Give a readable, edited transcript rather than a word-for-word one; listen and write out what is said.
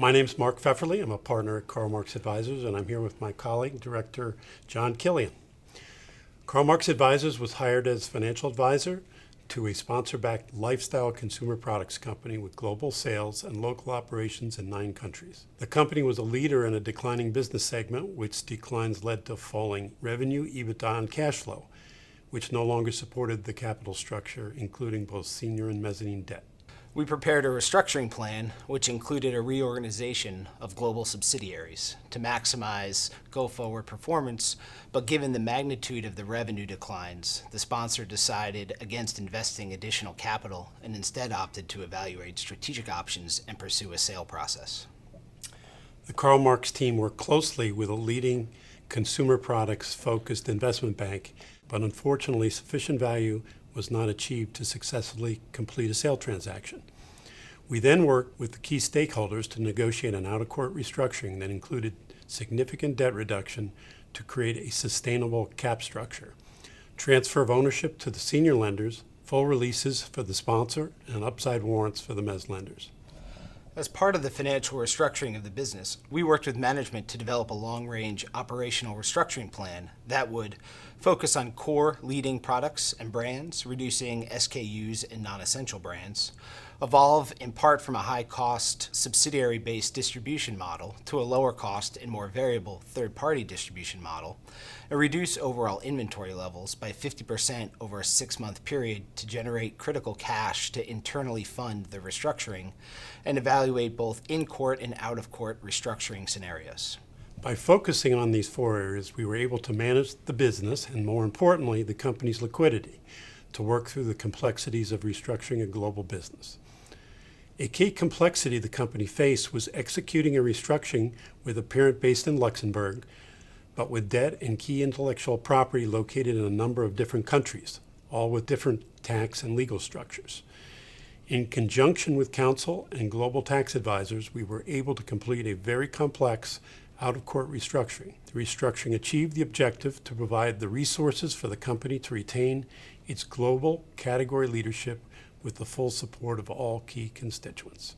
My name's Mark Pfefferly. I'm a partner at Karl Marx Advisors, and I'm here with my colleague, Director John Killian. Karl Marx Advisors was hired as financial advisor to a sponsor-backed lifestyle consumer products company with global sales and local operations in 9 countries. The company was a leader in a declining business segment, which declines led to falling revenue, EBITDA, and cash flow, which no longer supported the capital structure, including both senior and mezzanine debt. We prepared a restructuring plan which included a reorganization of global subsidiaries to maximize go-forward performance, but given the magnitude of the revenue declines, the sponsor decided against investing additional capital and instead opted to evaluate strategic options and pursue a sale process. The Karl Marx team worked closely with a leading consumer products-focused investment bank, but unfortunately sufficient value was not achieved to successfully complete a sale transaction. We then worked with the key stakeholders to negotiate an out-of-court restructuring that included significant debt reduction to create a sustainable cap structure, transfer of ownership to the senior lenders, full releases for the sponsor, and upside warrants for the mezz lenders. As part of the financial restructuring of the business, we worked with management to develop a long-range operational restructuring plan that would focus on core leading products and brands, reducing SKUs and non-essential brands, evolve in part from a high-cost subsidiary-based distribution model to a lower-cost and more variable third-party distribution model, and reduce overall inventory levels by 50% over a 6-month period to generate critical cash to internally fund the restructuring, and evaluate both in-court and out-of-court restructuring scenarios. By focusing on these 4 areas, we were able to manage the business and, more importantly, the company's liquidity to work through the complexities of restructuring a global business. A key complexity the company faced was executing a restructuring with a parent based in Luxembourg, but with debt and key intellectual property located in a number of different countries, all with different tax and legal structures. In conjunction with counsel and global tax advisors, we were able to complete a very complex out-of-court restructuring. The restructuring achieved the objective to provide the resources for the company to retain its global category leadership with the full support of all key constituents.